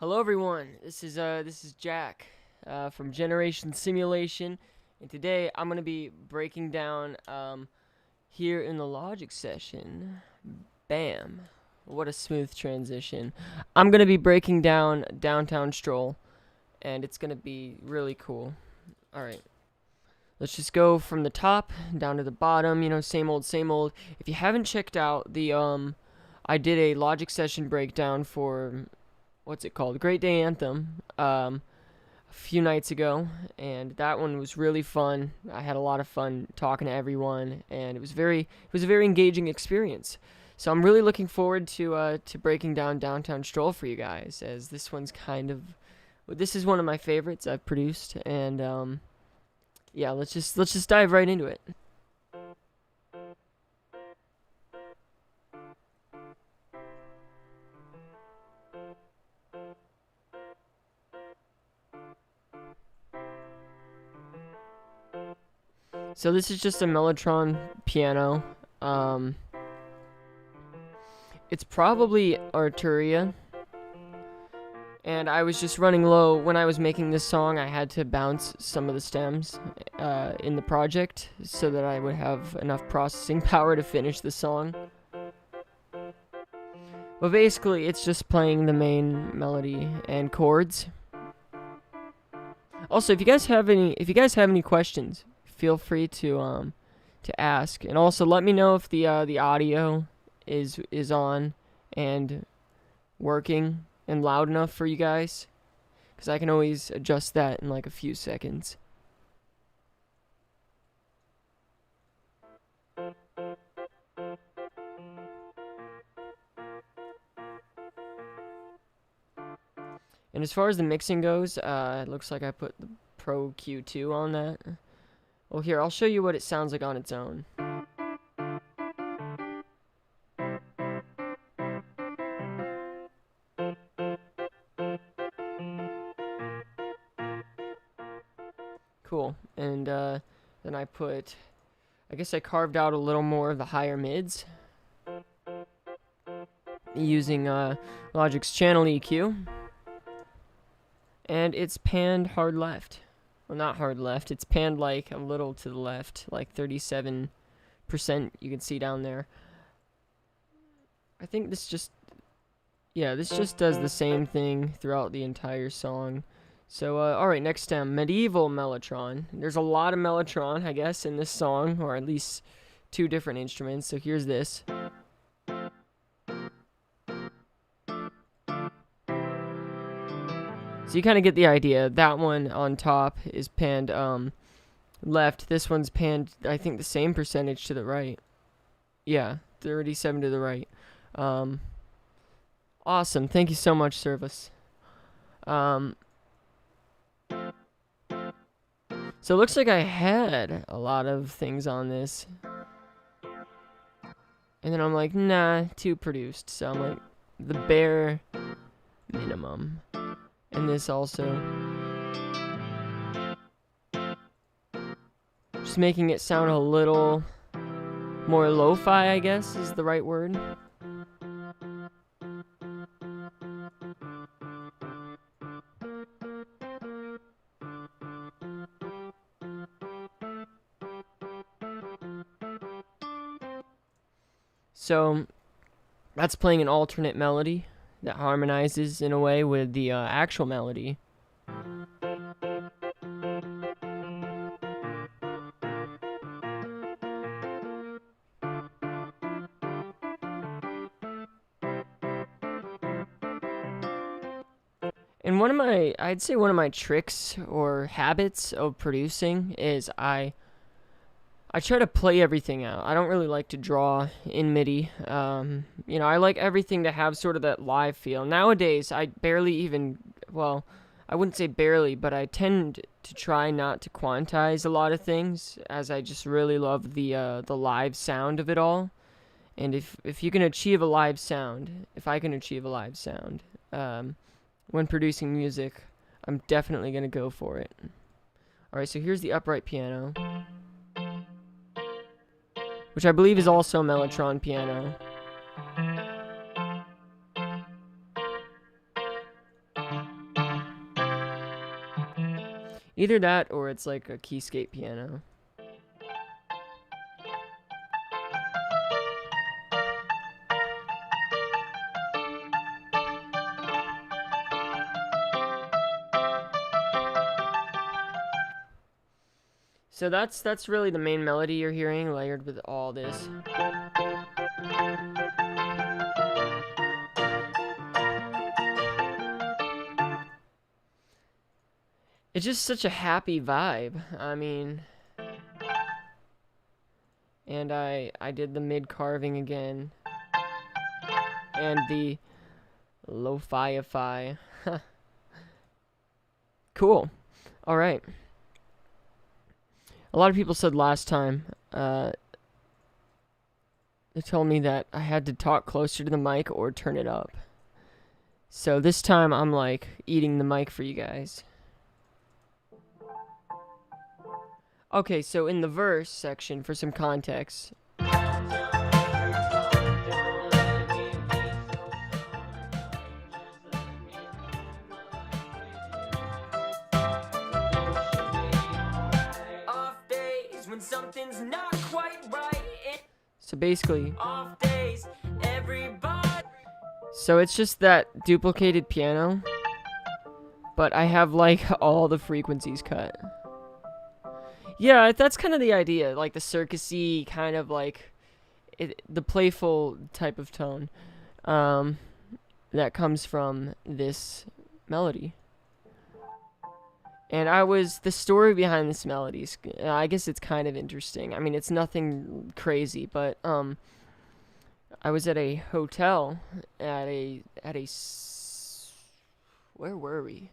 Hello everyone, this is Jack from Generation Simulation, and today I'm going to be breaking down here in the Logic session. Bam. What a smooth transition. I'm going to be breaking down Downtown Stroll, and it's going to be really cool. Alright, let's just go from the top down to the bottom, same old, same old. If you haven't checked out I did a Logic session breakdown for what's it called? Great Day Anthem, a few nights ago, and that one was really fun. I had a lot of fun talking to everyone, and it was a very engaging experience. So I'm really looking forward to breaking down Downtown Stroll for you guys, as this one's this is one of my favorites I've produced, and yeah, let's just dive right into it. So this is just a Mellotron piano. It's probably Arturia. And I was just running low. When I was making this song, I had to bounce some of the stems in the project so that I would have enough processing power to finish the song. But basically, it's just playing the main melody and chords. Also, if you guys have any questions, feel free to ask, and also let me know if the audio is on and working and loud enough for you guys, because I can always adjust that in like a few seconds. And as far as the mixing goes, it looks like I put the Pro Q2 on that. Well, here, I'll show you what it sounds like on its own. Cool. And then I guess I carved out a little more of the higher mids using Logic's channel EQ. And it's panned hard left. Well, not hard left. It's panned like a little to the left, like 37%. You can see down there. I think this just does the same thing throughout the entire song. So, alright, next stem, Medieval Mellotron. There's a lot of Mellotron, I guess, in this song, or at least two different instruments. So here's this. So you kind of get the idea. That one on top is panned left. This one's panned, I think, the same percentage to the right. Yeah, 37 to the right. Awesome. Thank you so much, Service. So it looks like I had a lot of things on this. And then I'm like, nah, too produced. So I'm like, the bare minimum. And this also. Just making it sound a little more lo-fi, I guess, is the right word. So that's playing an alternate melody that harmonizes in a way with the actual melody. And I'd say one of my tricks or habits of producing is I try to play everything out. I don't really like to draw in MIDI. I like everything to have sort of that live feel. Nowadays, I wouldn't say barely, but I tend to try not to quantize a lot of things, as I just really love the live sound of it all. And if you can achieve a live sound, if I can achieve a live sound, when producing music, I'm definitely going to go for it. Alright, so here's the upright piano, which I believe is also a Mellotron piano. Either that or it's like a keyscape piano. So that's really the main melody you're hearing, layered with all this. It's just such a happy vibe. I mean, and I did the mid carving again, and the lo-fi-ify. Cool. All right. A lot of people said last time, they told me that I had to talk closer to the mic or turn it up. So this time I'm like eating the mic for you guys. Okay, so in the verse section, for some context. When something's not quite right. So basically, off days, everybody. So it's just that duplicated piano, but I have like all the frequencies cut. Yeah, that's kind of the idea, like the circusy kind of like the playful type of tone that comes from this melody. And the story behind this melody, I guess it's kind of interesting. I mean, it's nothing crazy, but I was at a whotel where were we?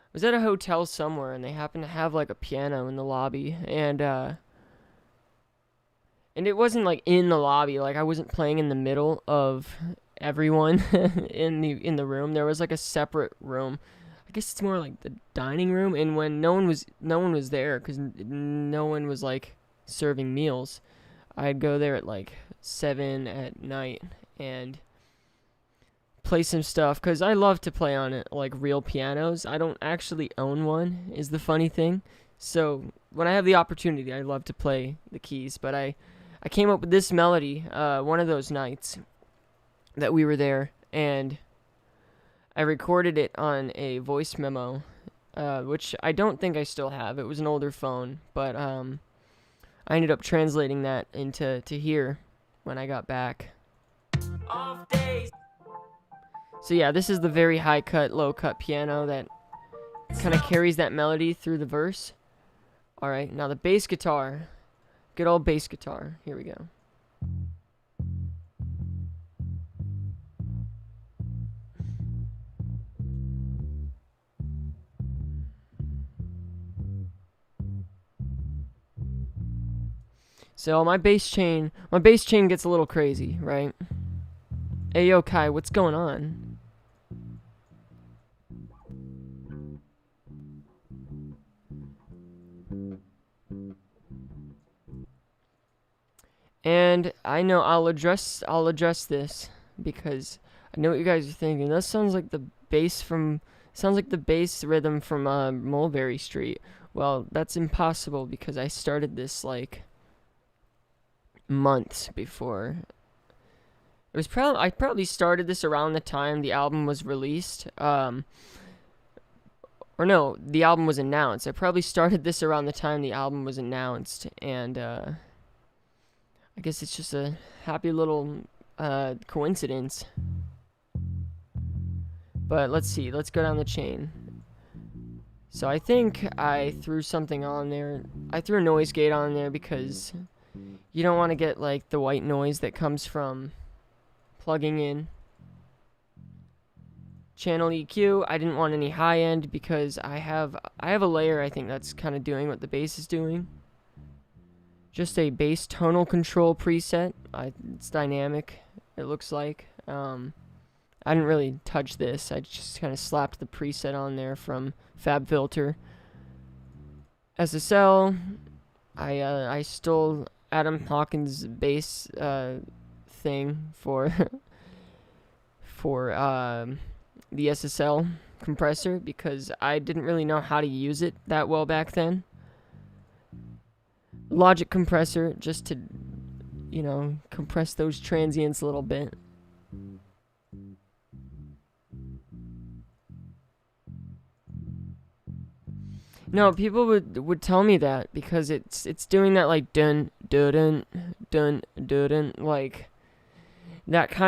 I was at a hotel somewhere, and they happened to have like a piano in the lobby, and it wasn't like in the lobby, like I wasn't playing in the middle of everyone in the room. There was like a separate room. I guess it's more like the dining room, and when no one was there because no one was like serving meals, I'd go there at like 7 at night and play some stuff because I love to play on it like real pianos. I don't actually own one, is the funny thing. So when I have the opportunity, I love to play the keys. But I came up with this melody one of those nights that we were there, and I recorded it on a voice memo, which I don't think I still have. It was an older phone, but I ended up translating that into here when I got back. Off days. So yeah, this is the very high cut, low cut piano that kind of carries that melody through the verse. All right, now the bass guitar, good old bass guitar. Here we go. So my bass chain gets a little crazy, right? Hey yo, Kai, what's going on? And I know I'll address this because I know what you guys are thinking. That sounds like the bass rhythm from Mulberry Street. Well, that's impossible because I started this like months before. I probably started this around the time the album was released. Or no, the album was announced. I probably started this around the time the album was announced, and I guess it's just a happy little coincidence. But let's see. Let's go down the chain. So I think I threw something on there. I threw a noise gate on there because you don't want to get like the white noise that comes from plugging in. Channel EQ, I didn't want any high end because I have a layer I think that's kind of doing what the bass is doing. Just a bass tonal control preset. It's dynamic, it looks like. I didn't really touch this. I just kind of slapped the preset on there from FabFilter. SSL, I stole Adam Hawkins' bass thing for the SSL compressor because I didn't really know how to use it that well back then. Logic compressor just to, you know, compress those transients a little bit. No, people would tell me that because it's doing that like dun dun dun dun like that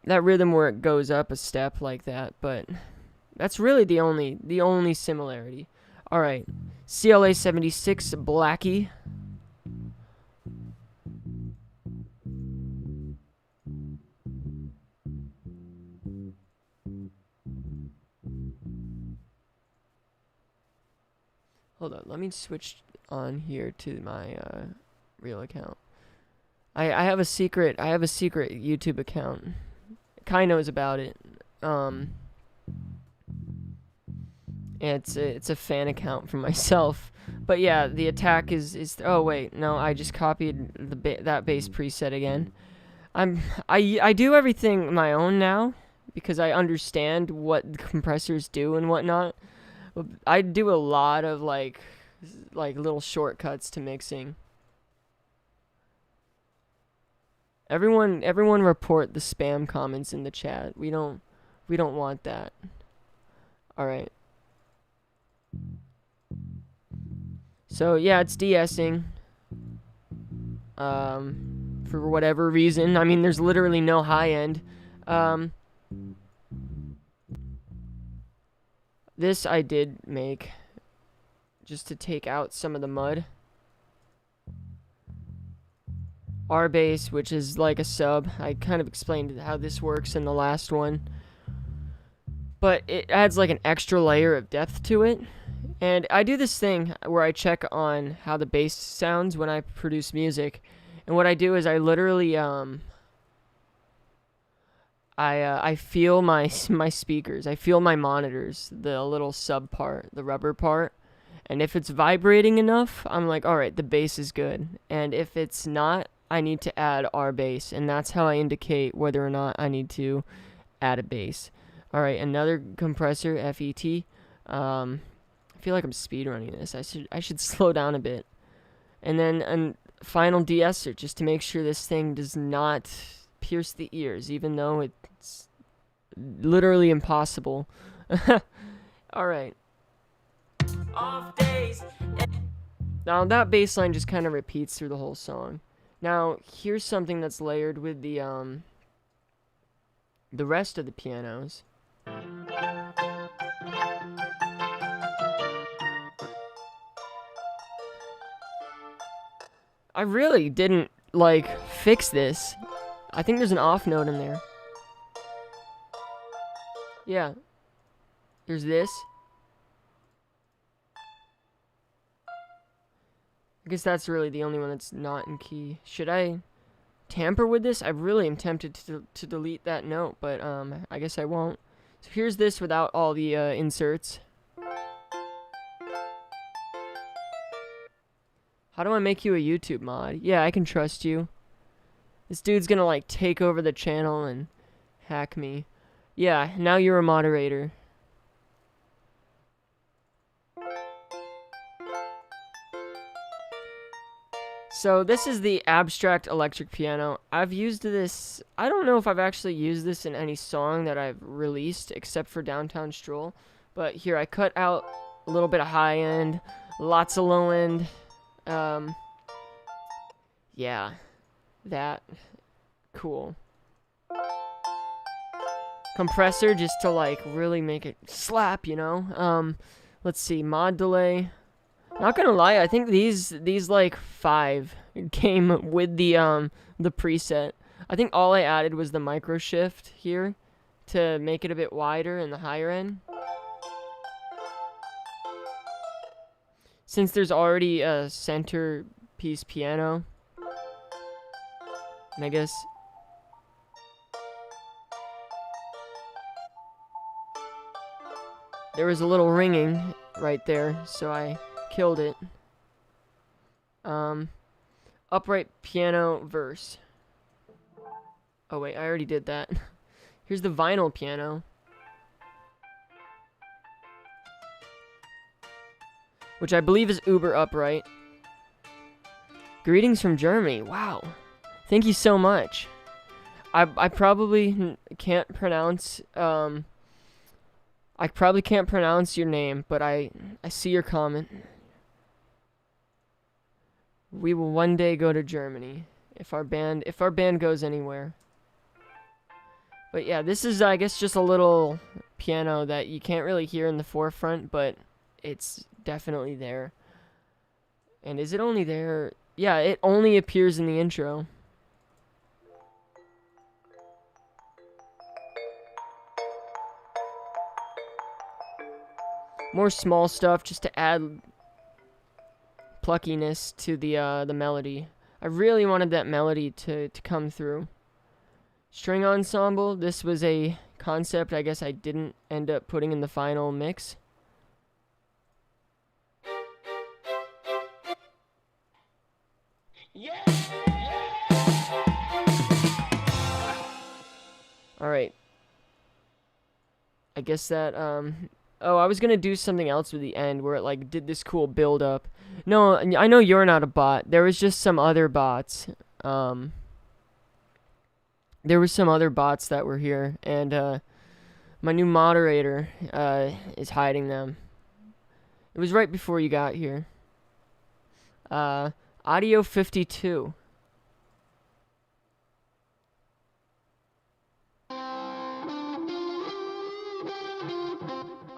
rhythm where it goes up a step like that, but that's really the only similarity. All right. CLA 76 Blackie. Hold on, let me switch on here to my real account. I have a secret YouTube account. Kai knows about it. It's a fan account for myself. But yeah, the attack is oh wait, no, I just copied that bass preset again. I do everything my own now because I understand what compressors do and whatnot. I do a lot of like little shortcuts to mixing. Everyone report the spam comments in the chat. We don't want that. All right. So yeah, it's de-essing. For whatever reason. I mean, there's literally no high end. This I did make just to take out some of the mud. R bass, which is like a sub. I kind of explained how this works in the last one. But it adds like an extra layer of depth to it. And I do this thing where I check on how the bass sounds when I produce music. And what I do is I literally I feel my speakers. I feel my monitors, the little sub part, the rubber part. And if it's vibrating enough, I'm like, all right, the bass is good. And if it's not, I need to add R bass. And that's how I indicate whether or not I need to add a bass. All right, another compressor, FET. I feel like I'm speedrunning this. I should slow down a bit. And then a final de-esser just to make sure this thing does not pierce the ears, even though it's literally impossible. All right. Off days. Now that bass line just kind of repeats through the whole song. Now here's something that's layered with the rest of the pianos. I really didn't fix this. I think there's an off note in there. Yeah. There's this. I guess that's really the only one that's not in key. Should I tamper with this? I really am tempted to delete that note, but I guess I won't. So here's this without all the inserts. How do I make you a YouTube mod? Yeah, I can trust you. This dude's gonna take over the channel and hack me. Yeah, now you're a moderator. So this is the abstract electric piano. I've used this, I don't know if I've actually used this in any song that I've released except for Downtown Stroll. But here, I cut out a little bit of high end, lots of low end. Yeah, that, cool. Compressor just to really make it slap, you know? Let's see, mod delay. Not gonna lie, I think these 5 came with the preset. I think all I added was the micro shift here to make it a bit wider in the higher end. Since there's already a centerpiece piano, and I guess there was a little ringing right there, so I killed it. Upright piano verse. Oh wait, I already did that. Here's the vinyl piano. which I believe is uber upright. Greetings from Germany. Wow. Thank you so much. I probably can't pronounce your name, but I see your comment. We will one day go to Germany if our band goes anywhere. But yeah, this is I guess just a little piano that you can't really hear in the forefront, but it's definitely there. And is it only there? Yeah, it only appears in the intro. More small stuff just to add pluckiness to the melody. I really wanted that melody to come through. String ensemble, this was a concept I guess I didn't end up putting in the final mix. Yeah. Alright. I guess that, oh, I was gonna do something else with the end where it, like, did this cool build-up. No, I know you're not a bot. There was just some other bots. There were some other bots that were here, and, my new moderator, is hiding them. It was right before you got here. Audio 52.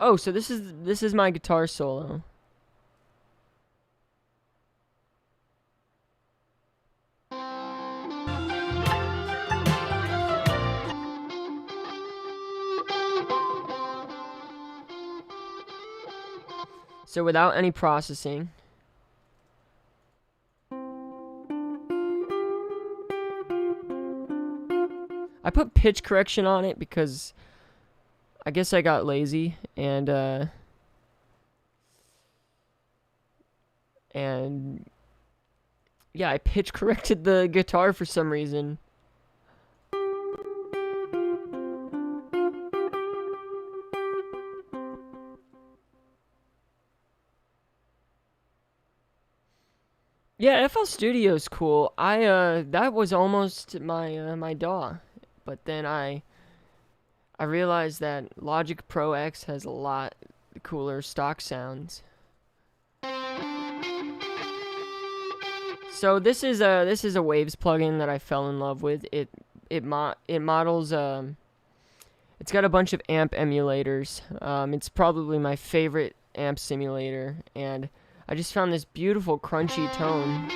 Oh, so this is my guitar solo. So without any processing. I put pitch correction on it because I guess I got lazy and yeah, I pitch corrected the guitar for some reason. Yeah, FL Studio's cool. That was almost my DAW, but then I realized that Logic Pro X has a lot cooler stock sounds. So this is a Waves plugin that I fell in love with. It models it's got a bunch of amp emulators. It's probably my favorite amp simulator, and I just found this beautiful crunchy tone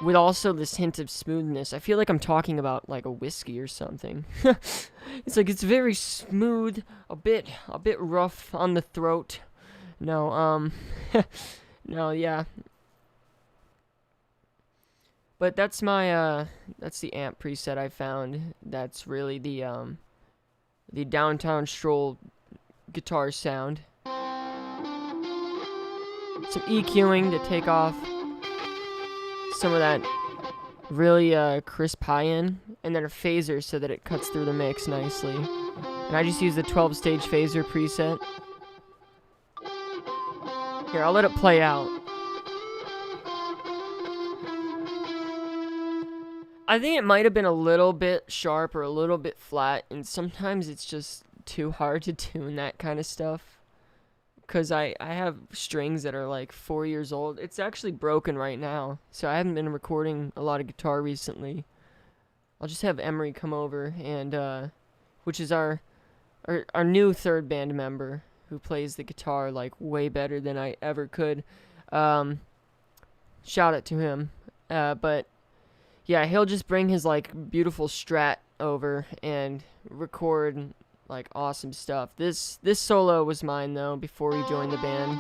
with also this hint of smoothness. I feel like I'm talking about like a whiskey or something. It's like it's very smooth, a bit rough on the throat. No, no, yeah. But that's that's the amp preset I found. That's really the Downtown Stroll guitar sound. Some EQing to take off some of that really crisp high-end, and then a phaser so that it cuts through the mix nicely. And I just use the 12-stage phaser preset. Here, I'll let it play out. I think it might have been a little bit sharp or a little bit flat, and sometimes it's just too hard to tune that kind of stuff. Because I have strings that are like 4 years old. It's actually broken right now, so I haven't been recording a lot of guitar recently. I'll just have Emery come over, and which is our new third band member who plays the guitar like way better than I ever could. Shout out to him. But yeah, he'll just bring his like beautiful Strat over and record like awesome stuff. This solo was mine though before we joined the band.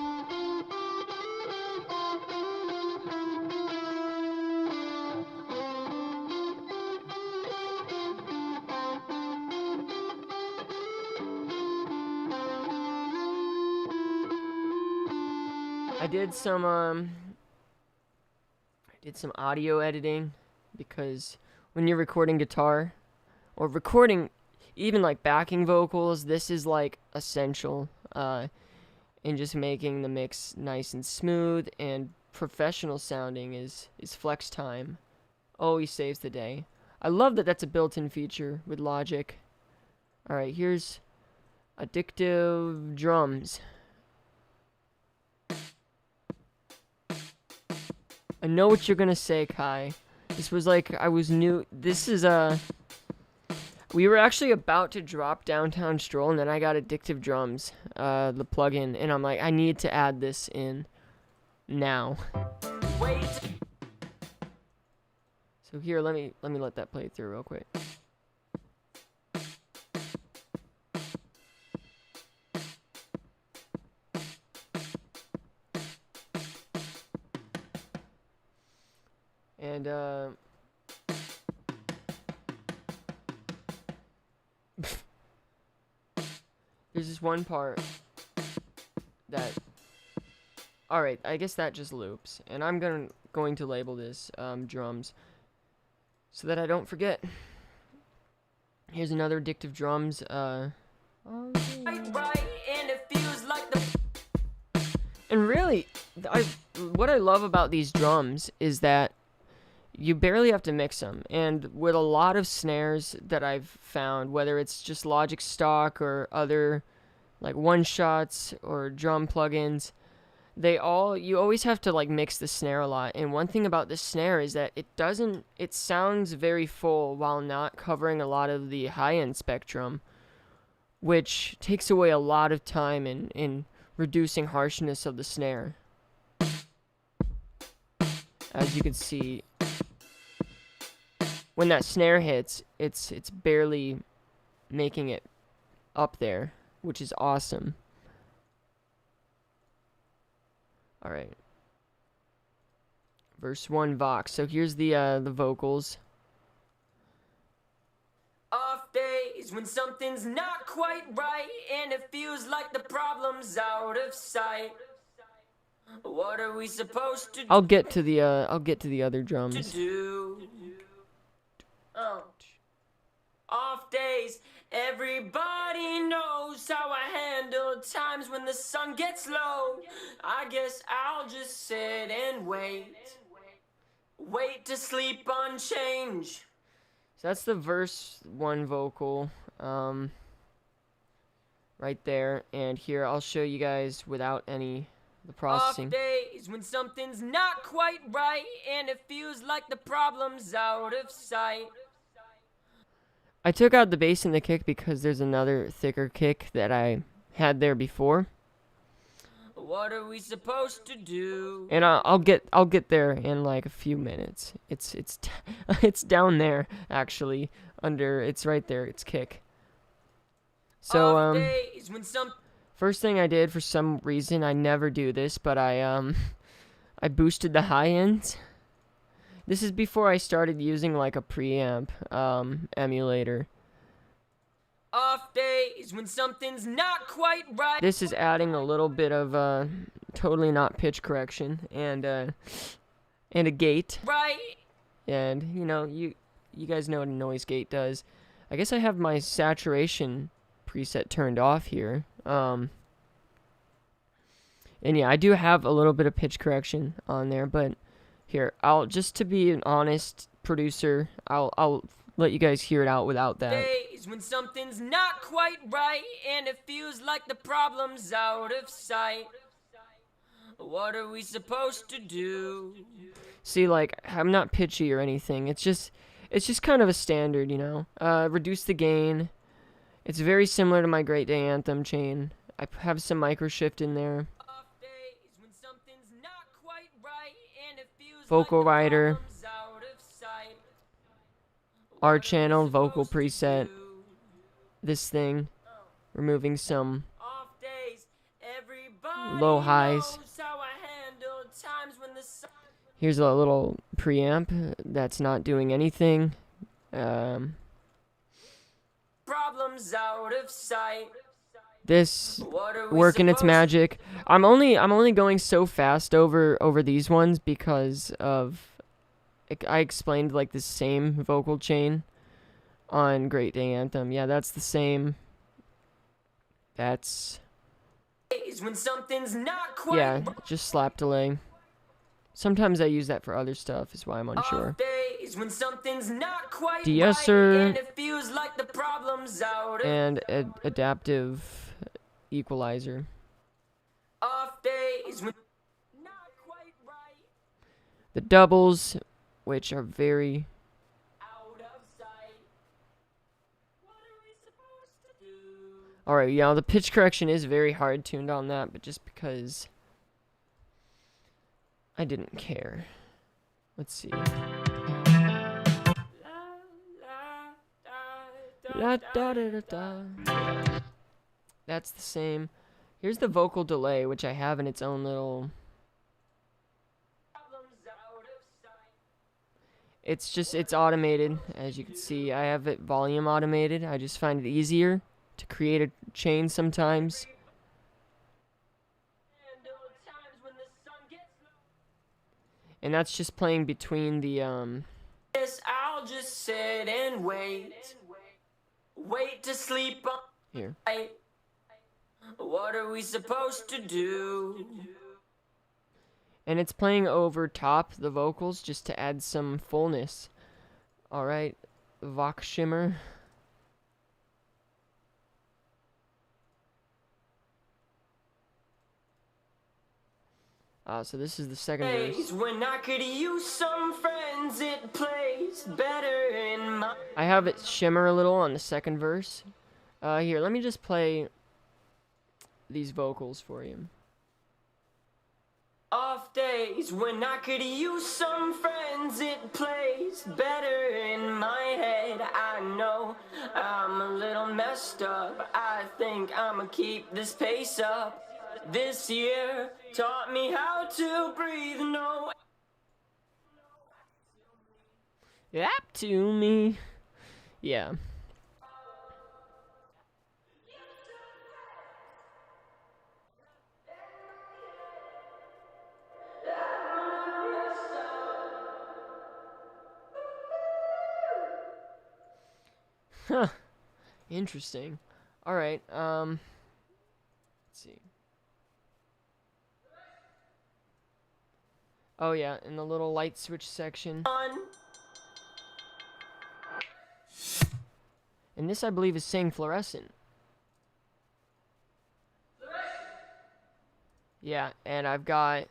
I did some audio editing because when you're recording guitar or recording even like backing vocals, this is like essential. And and just making the mix nice and smooth and professional sounding is flex time. Always saves the day. I love that that's a built-in feature with Logic. Alright, here's addictive drums. I know what you're gonna say, Kai. This was like, I was new. This is we were actually about to drop Downtown Stroll, and then I got Addictive Drums, the plugin, and I'm like, I need to add this in now. Wait. So here, let me let that play through real quick. And there's this one part that, alright, I guess that just loops, and I'm going to label this drums so that I don't forget. Here's another Addictive Drums. And really, what I love about these drums is that you barely have to mix them. And with a lot of snares that I've found, whether it's just Logic stock or other like one-shots or drum plugins, you always have to like mix the snare a lot. And one thing about the snare is that it sounds very full while not covering a lot of the high-end spectrum, which takes away a lot of time in reducing harshness of the snare. As you can see, when that snare hits, it's barely making it up there, which is awesome. Alright. Verse 1 Vox. So here's the vocals. Off days when something's not quite right and it feels like the problem's out of sight. What are we supposed to do? I'll get to the other drums. Off days, everybody knows how I handle times when the sun gets low. I guess I'll just sit and wait to sleep on change. So that's the verse 1 vocal, right there. And here I'll show you guys without the processing. Off days when something's not quite right and it feels like the problem's out of sight. I took out the bass and the kick because there's another thicker kick that I had there before. What are we supposed to do? And I'll get there in like a few minutes. It's down there actually it's right there. It's kick. So first thing I did, for some reason I never do this, but I boosted the high ends. This is before I started using like a preamp emulator. Off days when something's not quite right. This is adding a little bit of totally not pitch correction and a gate. Right. And you know, you guys know what a noise gate does. I guess I have my saturation preset turned off here. And yeah, I do have a little bit of pitch correction on there, but here, just to be an honest producer, I'll let you guys hear it out without that. Days when something's not quite right and it feels like the problem's out of sight. What are we supposed to do? See, like, I'm not pitchy or anything. It's just kind of a standard, you know. Reduce the gain. It's very similar to my Great Day Anthem chain. I have some micro shift in there. Vocal writer, R channel, vocal preset, this thing, removing some low highs. Here's a little preamp that's not doing anything. Problems out of sight. This working its magic. I'm only going so fast over these ones because of I explained like the same vocal chain on Great Day Anthem. Yeah, that's the same. That's When something's not quite yeah, just slap delay. Sometimes I use that for other stuff, is why I'm unsure. When something's not quite de-esser and it feels like the problem's out and adaptive equalizer. Off days when not quite right. The doubles, which are very out of sight. What are we supposed to do? Alright, yeah, the pitch correction is very hard tuned on that, but just because I didn't care. Let's see. La, da, da, da, da. That's the same. Here's the vocal delay, which I have in its own little... It's automated, as you can see. I have it volume automated. I just find it easier to create a chain sometimes. And that's just playing between the, Yes, I'll just sit and wait. Wait to sleep on... Here. What are we supposed to do? And it's playing over top the vocals just to add some fullness. Alright, Vox Shimmer. So this is the second verse. When I could use some friends, it plays better in my... I have it shimmer a little on the second verse. Here, let me just play these vocals for you. Off days when I could use some friends, it plays better in my head. I know I'm a little messed up. I think I'ma keep this pace up. This year taught me how to breathe. No, up to me. Yeah. Huh. Interesting. Alright, let's see. Oh yeah, in the little light switch section. And this, I believe, is saying fluorescent. Yeah, and I've got,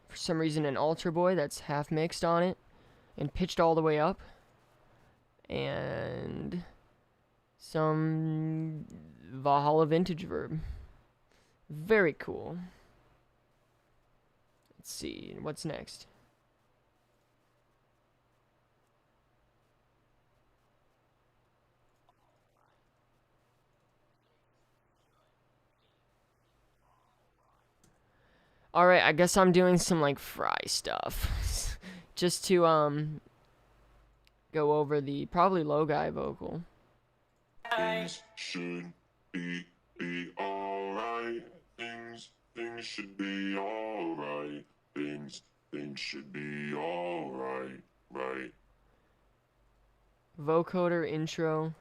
for some reason, an Altar Boy that's half mixed on it and pitched all the way up. And some Valhalla Vintage Verb. Very cool. Let's see, what's next? Alright, I guess I'm doing some, like, fry stuff. Just to, go over the probably low guy vocal. Things should be alright. Things should be alright. Things should be alright, right? Vocoder intro.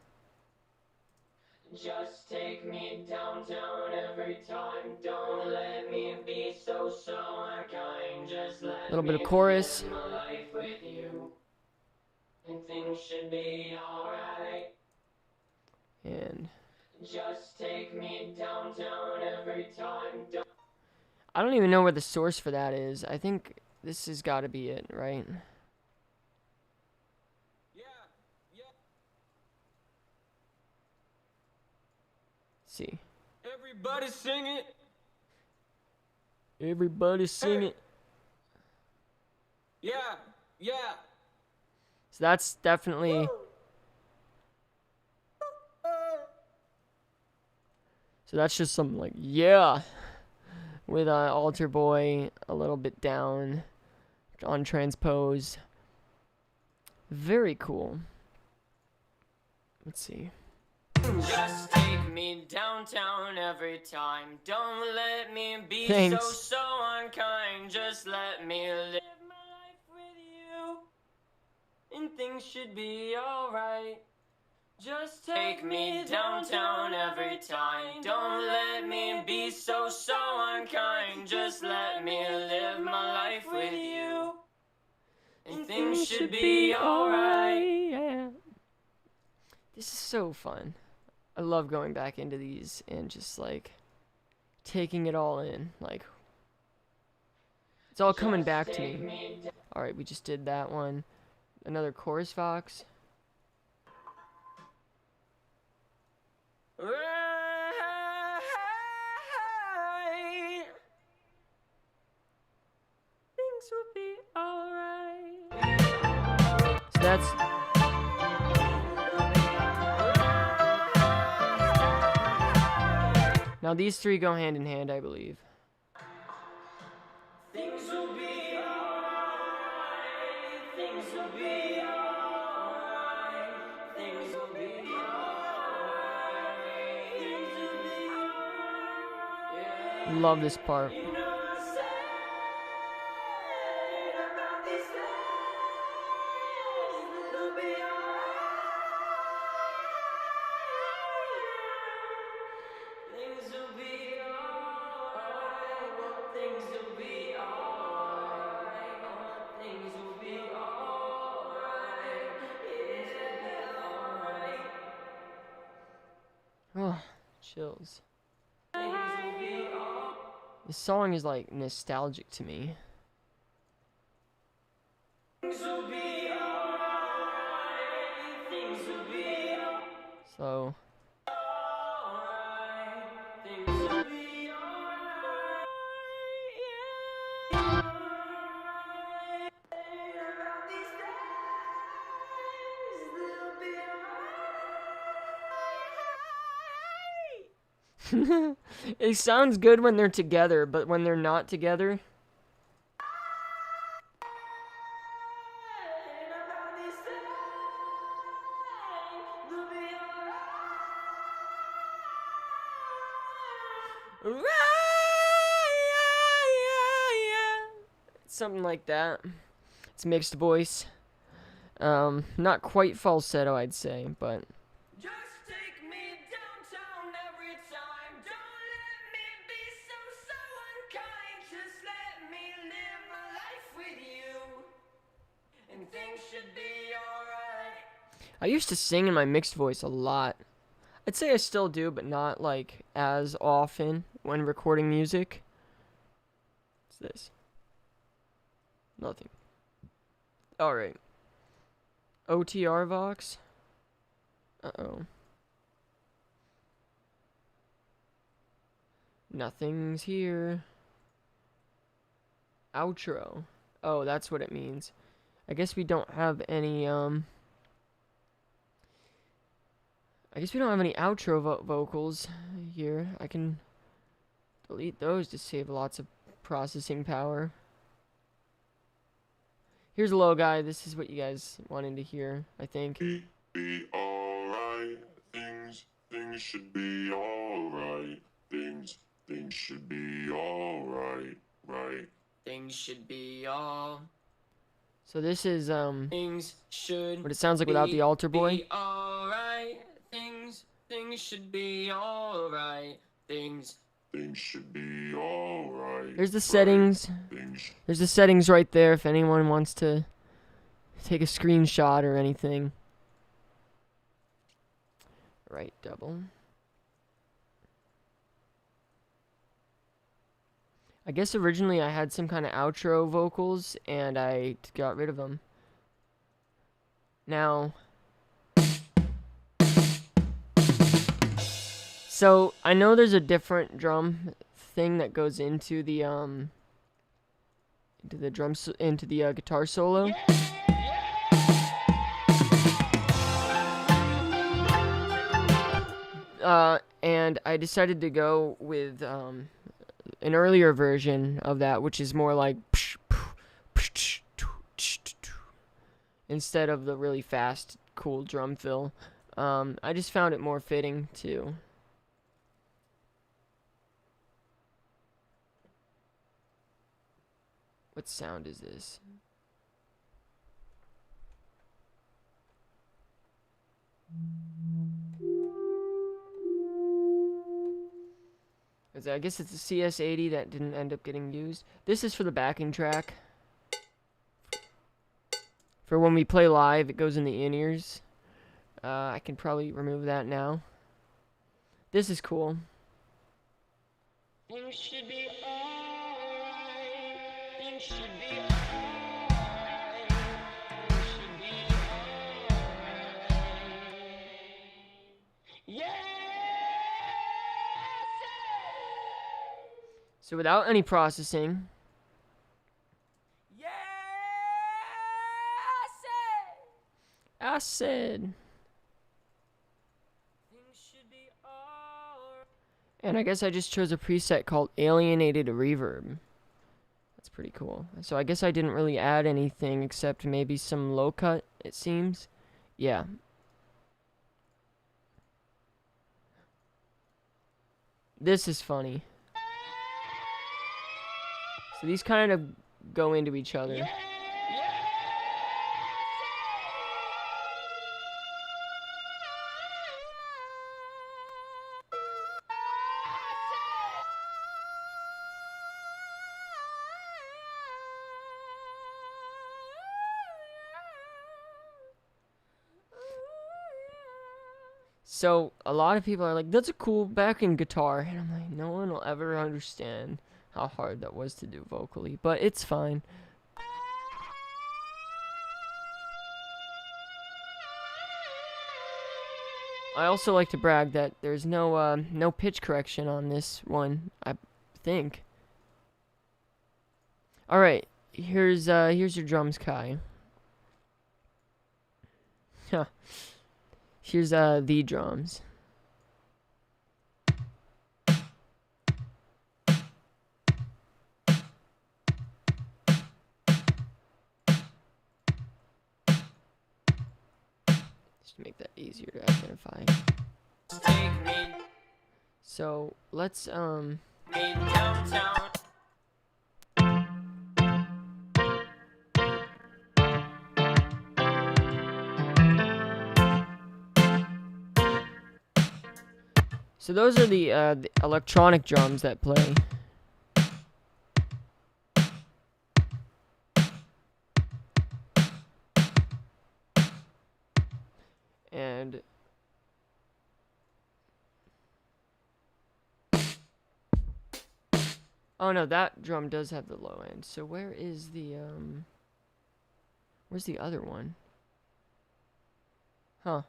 Just take me downtown every time. Don't let me be so unkind. Just let little bit of chorus. Live my life with you. And things should be alright. And just take me downtown every time. I don't even know where the source for that is. I think this has got to be it, right? Yeah. See. Everybody sing it. Everybody sing it. Yeah. So that's definitely... So that's just some, like, yeah. With Altar Boy a little bit down on transpose. Very cool. Let's see. Just take me downtown every time. Don't let me be so unkind. Just let me live my life with you. And things should be alright. Just take me downtown every time. Don't let me be so unkind. Just let me live my life with you. And things should be alright. Yeah. This is so fun. I love going back into these and just like taking it all in. Like, it's all coming back to me. Alright, we just did that one. Another chorus Fox. Things will be alright. So that's. Now these three go hand in hand, I believe. Things will be alright. Things will be alright. Things will be alright. Things will be alright. Love this part. You know I said about these days, they'll be alright. Things will be alright. Things will be alright. Things will be alright. Yeah, alright. Oh, chills. This song is like nostalgic to me. So it sounds good when they're together, but when they're not together, something like that. It's mixed voice. Not quite falsetto, I'd say, but. Just take me downtown every time. Don't let me be so unkind. Just let me live my life with you. And things should be alright. I used to sing in my mixed voice a lot. I'd say I still do, but not like as often when recording music. What's this? Nothing. Alright. OTR Vox. Uh-oh. Nothing's here. Outro. Oh, that's what it means. I guess we don't have any, I guess we don't have any outro vocals here. I can delete those to save lots of processing power. Here's a low guy. This is what you guys wanted to hear, I think. Be alright. Things should be alright. Things should be alright. Right. Things should be all. So this is things should what it sounds like without the altar boy. Be alright. Things should be alright. Things should be alright. There's the settings. There's the settings right there if anyone wants to take a screenshot or anything. Right double. I guess originally I had some kind of outro vocals and I got rid of them. Now, so I know there's a different drum thing that goes into the guitar solo. And I decided to go with an earlier version of that, which is more like instead of the really fast, cool drum fill. I just found it more fitting too. What sound is this? I guess it's a CS80 that didn't end up getting used. This is for the backing track. For when we play live, it goes in the in-ears. I can probably remove that now. This is cool. You should be alright. You should be alright. You should be alright. Yeah. So without any processing. Yeah. I said. And I guess I just chose a preset called Alienated Reverb. That's pretty cool. So I guess I didn't really add anything except maybe some low cut, it seems. Yeah. This is funny. So these kind of go into each other. So a lot of people are like, that's a cool backing guitar. And I'm like, no one will ever understand how hard that was to do vocally. But it's fine. I also like to brag that there's no pitch correction on this one, I think. Alright, here's your drums, Kai. Huh. Here's the drums. Just to make that easier to identify. So let's downtown. So those are the electronic drums that play. And oh no, that drum does have the low end. So where is the where's the other one? Huh.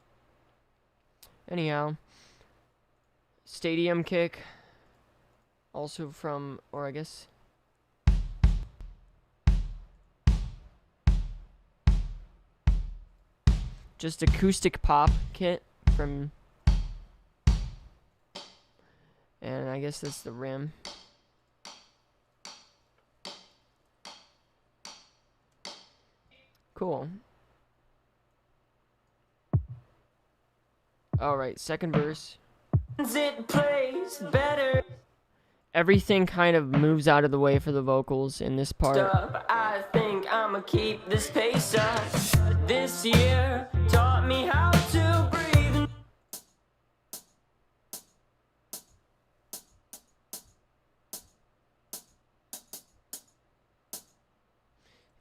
Anyhow, stadium kick, also from, or I guess, just acoustic pop kit from, and I guess that's the rim. Cool. Alright, second verse. It plays better. Everything kind of moves out of the way for the vocals in this part. I think I'ma keep this pace up. This year taught me how to breathe.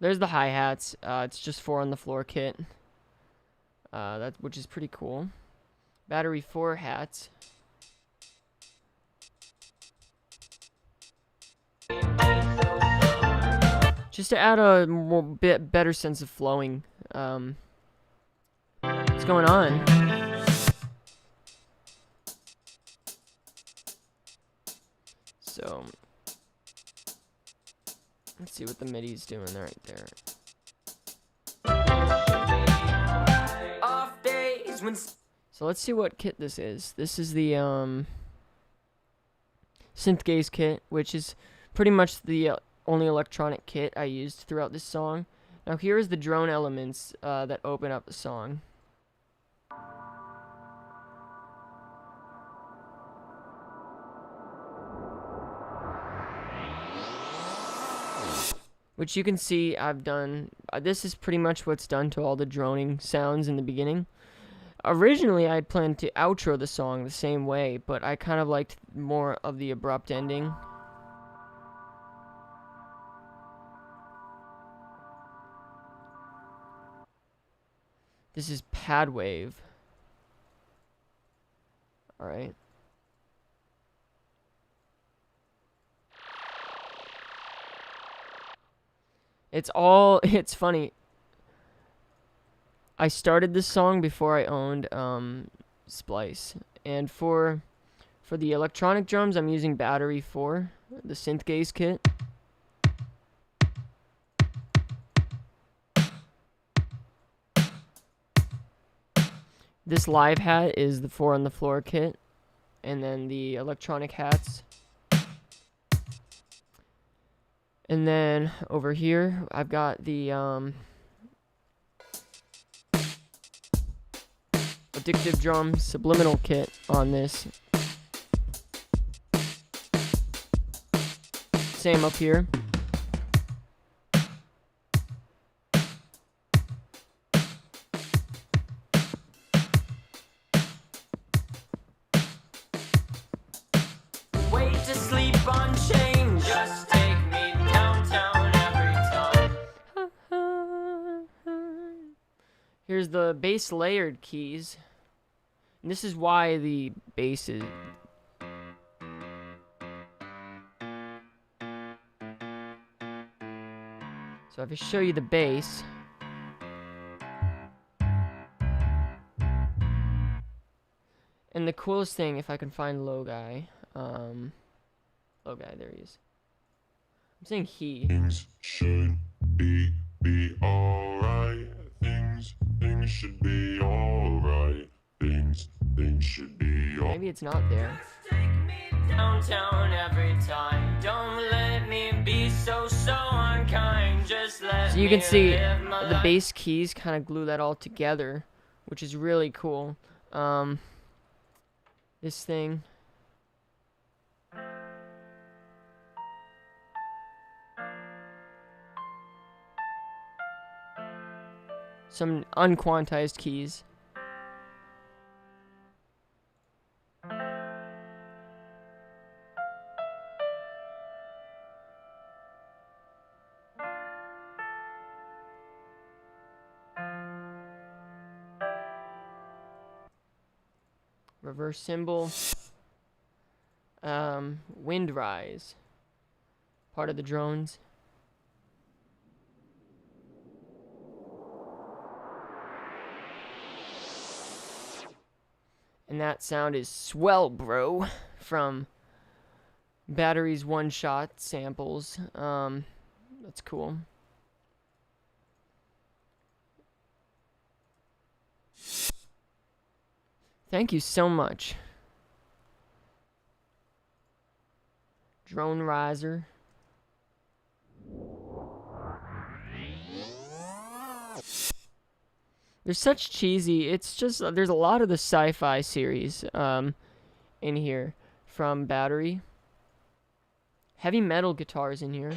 There's the hi-hats. It's just 4 on the floor kit. Which is pretty cool. Battery 4 hats. Just to add a bit better sense of flowing. What's going on? So let's see what the MIDI's doing right there. Off days when. So let's see what kit this is. This is the synth gaze kit, which is pretty much the only electronic kit I used throughout this song. Now here is the drone elements that open up the song. Which you can see I've done. This is pretty much what's done to all the droning sounds in the beginning. Originally, I'd planned to outro the song the same way, but I kind of liked more of the abrupt ending. This is Pad Wave. Alright. It's funny. I started this song before I owned Splice. And for the electronic drums, I'm using Battery 4, the synth gaze kit. This live hat is the 4 on the floor kit, and then the electronic hats. And then over here, I've got the Addictive Drum Subliminal kit on this. Same up here. Wait to sleep on change. Just take me downtown every time. Here's the bass layered keys. And this is why the bass is... So if I show you the bass... And the coolest thing, if I can find Low Guy... Low Guy, there he is. I'm saying he. Things should be alright. Things should be alright. Things should be alright. Maybe it's not there. Take me downtown every time. Don't let me be so unkind. Just let so you can see the bass keys kind of glue that all together, which is really cool. This thing. Some unquantized keys. Reverse cymbal. Wind rise. Part of the drones. And that sound is Swell Bro from Battery's One Shot samples. That's cool. Thank you so much. Drone Riser. They're such cheesy. It's just there's a lot of the sci-fi series in here from Battery. Heavy metal guitars in here.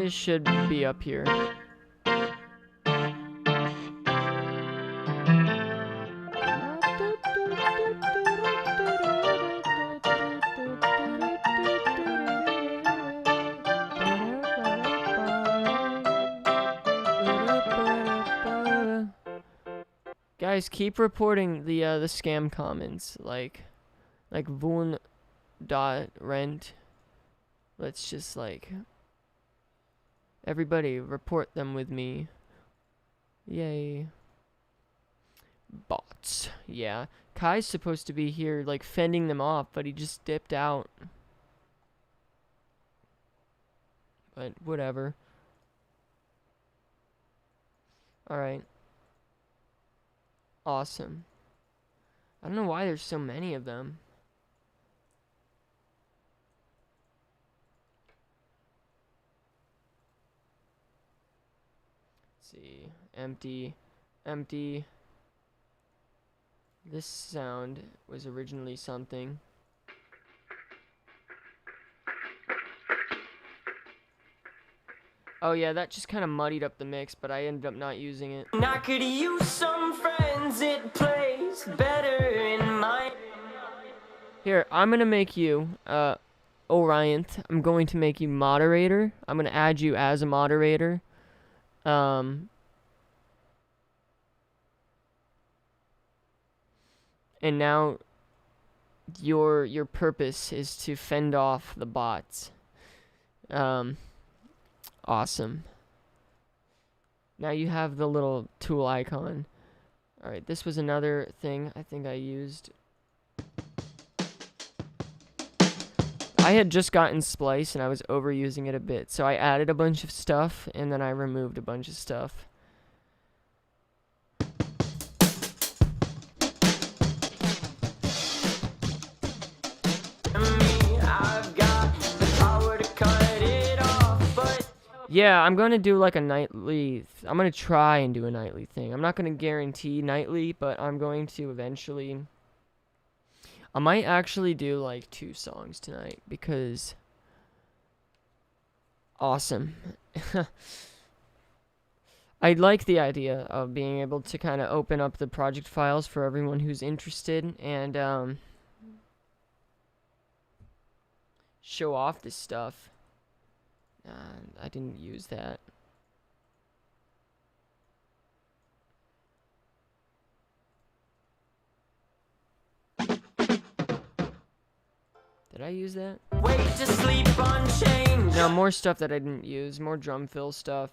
It should be up here. Guys, keep reporting the scam comments, like Voon.rent. Let's just everybody report them with me. Yay. Bots. Yeah. Kai's supposed to be here fending them off, but he just dipped out. But whatever. Alright. Awesome. I don't know why there's so many of them. Let's see. Empty. Empty. This sound was originally something. Oh yeah, that just kind of muddied up the mix, but I ended up not using it. I could use some friends, it plays better in my... Here, I'm gonna make you, Orion, I'm going to make you moderator. I'm gonna add you as a moderator. And now your purpose is to fend off the bots. Awesome. Now you have the little tool icon. Alright, this was another thing I think I used. I had just gotten Splice and I was overusing it a bit, so I added a bunch of stuff and then I removed a bunch of stuff. Yeah, I'm going to do like a nightly... I'm going to try and do a nightly thing. I'm not going to guarantee nightly, but I'm going to eventually... I might actually do like 2 songs tonight because... Awesome. I like the idea of being able to kind of open up the project files for everyone who's interested and show off this stuff. I didn't use that. Did I use that? Wait to sleep on change. No, more stuff that I didn't use. More drum fill stuff.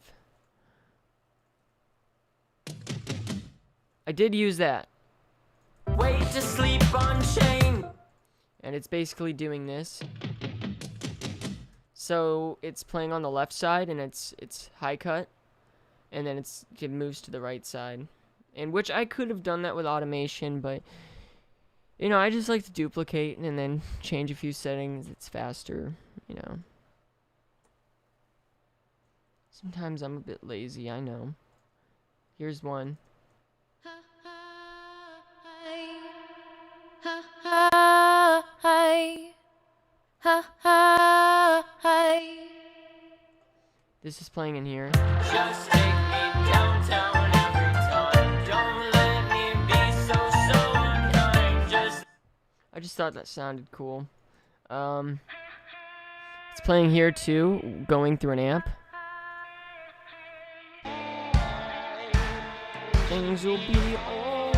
I did use that. Wait to sleep on change. And it's basically doing this. So it's playing on the left side and it's high cut, and then it moves to the right side. And which I could have done that with automation, but you know, I just like to duplicate and then change a few settings. It's faster, you know. Sometimes I'm a bit lazy, I know. Here's one. This is playing in here. Just take me downtown every time. Don't let me be so unkind. I just thought that sounded cool. It's playing here too, going through an amp. Things will be alright.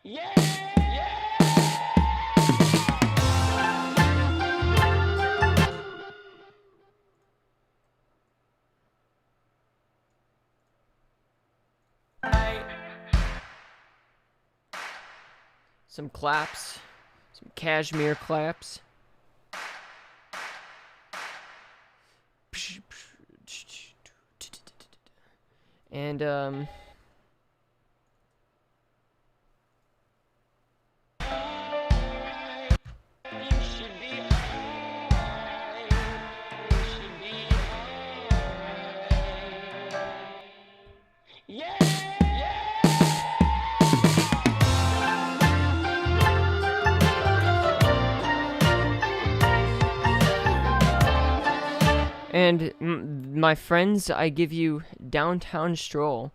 Yeah! Some claps, some cashmere claps. And And my friends, I give you Downtown Stroll.